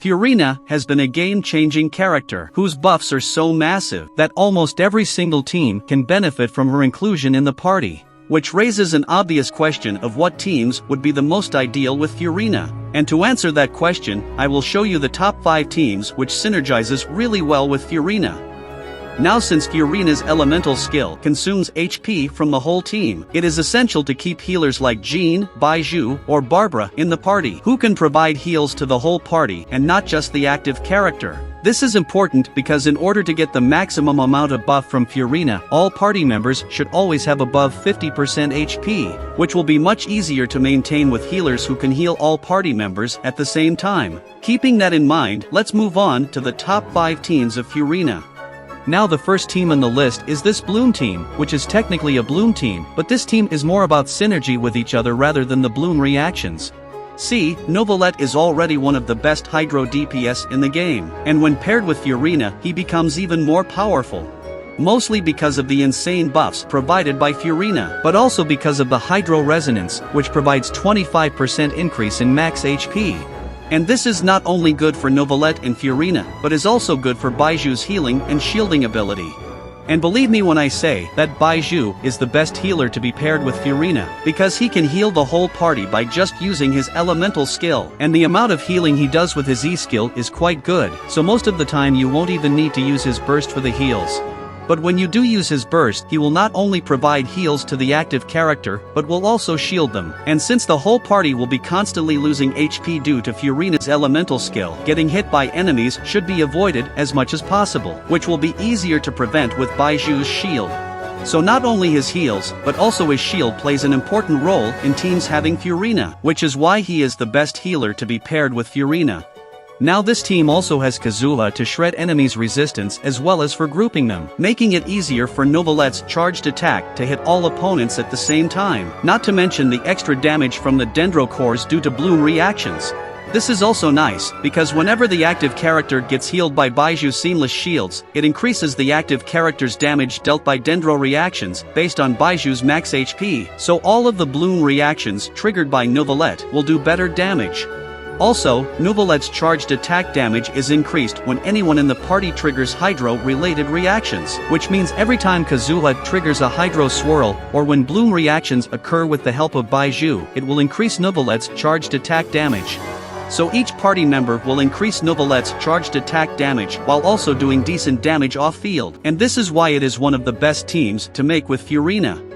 Furina has been a game-changing character whose buffs are so massive that almost every single team can benefit from her inclusion in the party. Which raises an obvious question of what teams would be the most ideal with Furina. And to answer that question, I will show you the top 5 teams which synergizes really well with Furina. Now since Furina's elemental skill consumes HP from the whole team, it is essential to keep healers like Jean, Baizhu, or Barbara in the party who can provide heals to the whole party and not just the active character. This is important because in order to get the maximum amount of buff from Furina, all party members should always have above 50% HP, which will be much easier to maintain with healers who can heal all party members at the same time. Keeping that in mind, let's move on to the top 5 teams of Furina. Now the first team on the list is this Bloom team, which is technically a Bloom team, but this team is more about synergy with each other rather than the Bloom reactions. See, Novelet is already one of the best Hydro DPS in the game, and when paired with Furina, he becomes even more powerful. Mostly because of the insane buffs provided by Furina, but also because of the Hydro Resonance, which provides 25% increase in max HP. And this is not only good for Novelet and Furina, but is also good for Baizhu's healing and shielding ability. And believe me when I say that Baizhu is the best healer to be paired with Furina, because he can heal the whole party by just using his elemental skill, and the amount of healing he does with his E skill is quite good, so most of the time you won't even need to use his burst for the heals. But when you do use his burst, he will not only provide heals to the active character, but will also shield them. And since the whole party will be constantly losing HP due to Furina's elemental skill, getting hit by enemies should be avoided as much as possible, which will be easier to prevent with Baizhu's shield. So not only his heals, but also his shield plays an important role in teams having Furina, which is why he is the best healer to be paired with Furina. Now this team also has Kazuha to shred enemies' resistance as well as for grouping them, making it easier for Novelet's charged attack to hit all opponents at the same time, not to mention the extra damage from the Dendro cores due to Bloom reactions. This is also nice, because whenever the active character gets healed by Baizhu's seamless shields, it increases the active character's damage dealt by Dendro reactions based on Baizhu's max HP, so all of the Bloom reactions triggered by Novelet will do better damage. Also, Novelet's charged attack damage is increased when anyone in the party triggers Hydro-related reactions, which means every time Kazuha triggers a Hydro swirl, or when Bloom reactions occur with the help of Baizhu, it will increase Novelet's charged attack damage. So each party member will increase Novelet's charged attack damage while also doing decent damage off-field, and this is why it is one of the best teams to make with Furina.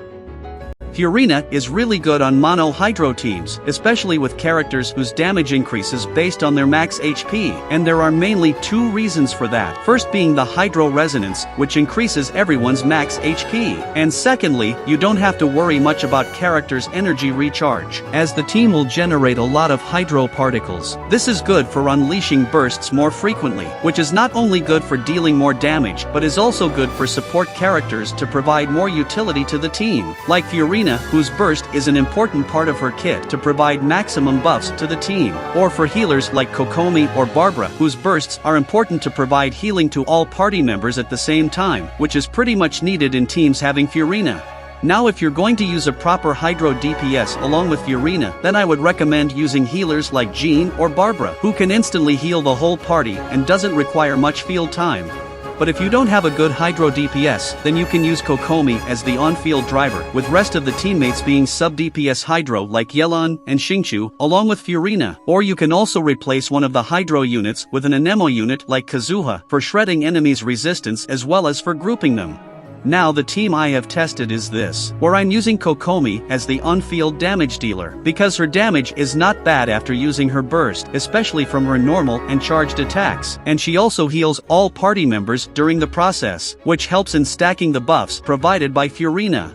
Furina is really good on mono Hydro teams, especially with characters whose damage increases based on their max HP, and there are mainly 2 reasons for that. First being the Hydro Resonance, which increases everyone's max HP, and secondly, you don't have to worry much about characters' energy recharge, as the team will generate a lot of Hydro particles. This is good for unleashing bursts more frequently, which is not only good for dealing more damage, but is also good for support characters to provide more utility to the team, like Furina, whose burst is an important part of her kit to provide maximum buffs to the team, or for healers like Kokomi or Barbara, whose bursts are important to provide healing to all party members at the same time, which is pretty much needed in teams having Furina. Now if you're going to use a proper Hydro DPS along with Furina, then I would recommend using healers like Jean or Barbara, who can instantly heal the whole party and doesn't require much field time. But if you don't have a good Hydro DPS, then you can use Kokomi as the on-field driver, with rest of the teammates being sub-DPS Hydro like Yelan and Xingqiu, along with Furina. Or you can also replace one of the Hydro units with an Anemo unit like Kazuha for shredding enemies' resistance as well as for grouping them. Now the team I have tested is this, where I'm using Kokomi as the on-field damage dealer, because her damage is not bad after using her burst, especially from her normal and charged attacks, and she also heals all party members during the process, which helps in stacking the buffs provided by Furina.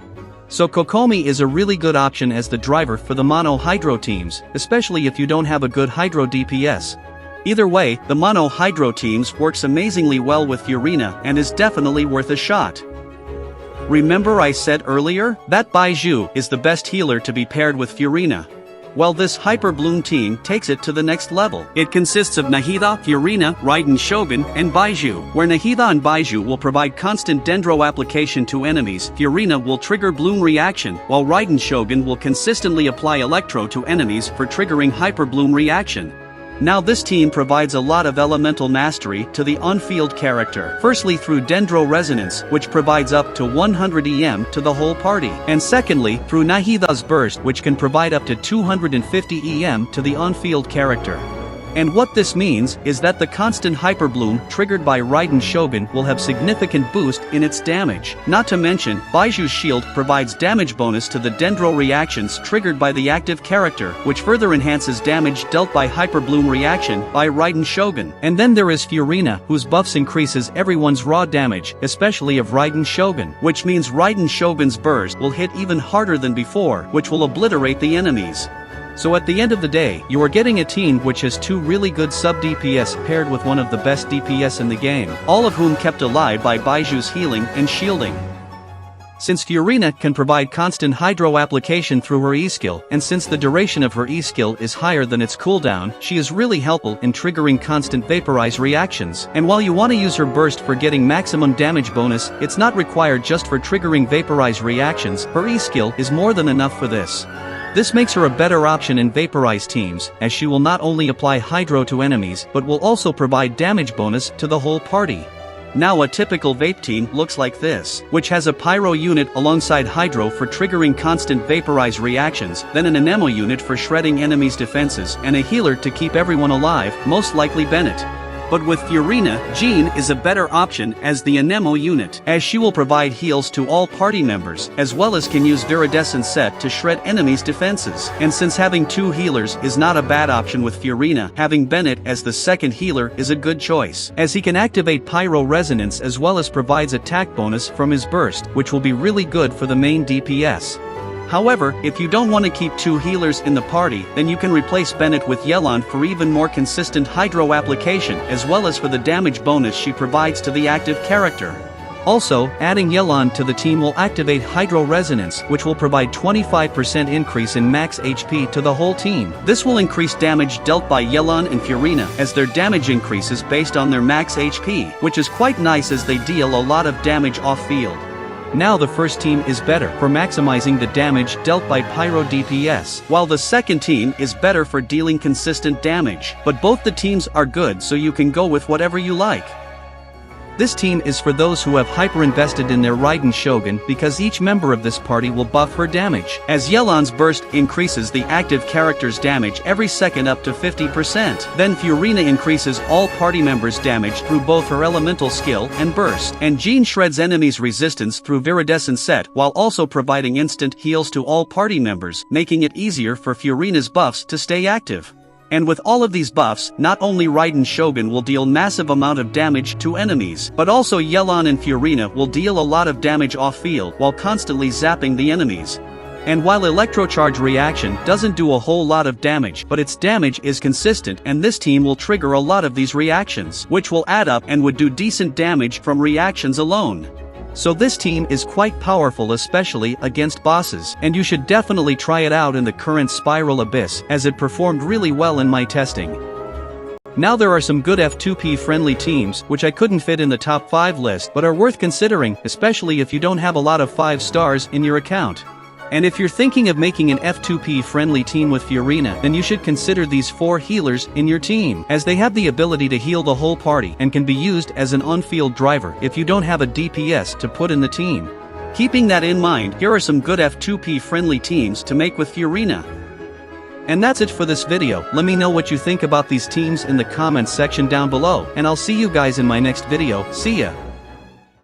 So Kokomi is a really good option as the driver for the mono Hydro teams, especially if you don't have a good Hydro DPS. Either way, the mono Hydro teams works amazingly well with Furina and is definitely worth a shot. Remember I said earlier that Baizhu is the best healer to be paired with Furina? Well, this Hyper Bloom team takes it to the next level. It consists of Nahida, Furina, Raiden Shogun, and Baizhu, where Nahida and Baizhu will provide constant Dendro application to enemies, Furina will trigger Bloom reaction, while Raiden Shogun will consistently apply Electro to enemies for triggering Hyper Bloom reaction. Now this team provides a lot of elemental mastery to the on-field character. Firstly through Dendro Resonance, which provides up to 100 EM to the whole party. And secondly, through Nahidha's Burst, which can provide up to 250 EM to the on-field character. And what this means is that the constant Hyper Bloom triggered by Raiden Shogun will have significant boost in its damage. Not to mention, Baiju's shield provides damage bonus to the Dendro reactions triggered by the active character, which further enhances damage dealt by Hyper Bloom reaction by Raiden Shogun. And then there is Furina, whose buffs increases everyone's raw damage, especially of Raiden Shogun, which means Raiden Shogun's burst will hit even harder than before, which will obliterate the enemies. So at the end of the day, you are getting a team which has two really good sub-DPS paired with one of the best DPS in the game, all of whom kept alive by Baiju's healing and shielding. Since Furina can provide constant hydro application through her E-skill, and since the duration of her E-skill is higher than its cooldown, she is really helpful in triggering constant vaporize reactions. And while you want to use her burst for getting maximum damage bonus, it's not required just for triggering vaporize reactions. Her E-skill is more than enough for this. This makes her a better option in Vaporize teams, as she will not only apply Hydro to enemies, but will also provide damage bonus to the whole party. Now a typical Vape team looks like this, which has a Pyro unit alongside Hydro for triggering constant Vaporize reactions, then an Anemo unit for shredding enemies' defenses, and a healer to keep everyone alive, most likely Bennett. But with Furina, Jean is a better option as the Anemo unit, as she will provide heals to all party members, as well as can use Viridescent Set to shred enemies' defenses. And since having two healers is not a bad option with Furina, having Bennett as the second healer is a good choice, as he can activate Pyro Resonance as well as provides attack bonus from his burst, which will be really good for the main DPS. However, if you don't want to keep two healers in the party, then you can replace Bennett with Yelan for even more consistent hydro application as well as for the damage bonus she provides to the active character. Also, adding Yelan to the team will activate Hydro Resonance, which will provide 25% increase in max HP to the whole team. This will increase damage dealt by Yelan and Furina as their damage increases based on their max HP, which is quite nice as they deal a lot of damage off-field. Now the first team is better for maximizing the damage dealt by Pyro DPS, while the second team is better for dealing consistent damage. But both the teams are good, so you can go with whatever you like. This team is for those who have hyper-invested in their Raiden Shogun because each member of this party will buff her damage, as Yelan's burst increases the active character's damage every second up to 50%. Then Furina increases all party members' damage through both her elemental skill and burst, and Jean shreds enemies' resistance through Viridescent Set while also providing instant heals to all party members, making it easier for Furina's buffs to stay active. And with all of these buffs, not only Raiden Shogun will deal massive amount of damage to enemies, but also Yelan and Furina will deal a lot of damage off-field while constantly zapping the enemies. And while Electrocharge reaction doesn't do a whole lot of damage, but its damage is consistent, and this team will trigger a lot of these reactions, which will add up and would do decent damage from reactions alone. So this team is quite powerful, especially against bosses, and you should definitely try it out in the current Spiral Abyss, as it performed really well in my testing. Now there are some good F2P friendly teams which I couldn't fit in the top 5 list but are worth considering, especially if you don't have a lot of 5 stars in your account. And if you're thinking of making an F2P friendly team with Furina, then you should consider these 4 healers in your team, as they have the ability to heal the whole party and can be used as an on-field driver if you don't have a DPS to put in the team. Keeping that in mind, here are some good F2P friendly teams to make with Furina. And that's it for this video. Let me know what you think about these teams in the comments section down below, and I'll see you guys in my next video. See ya!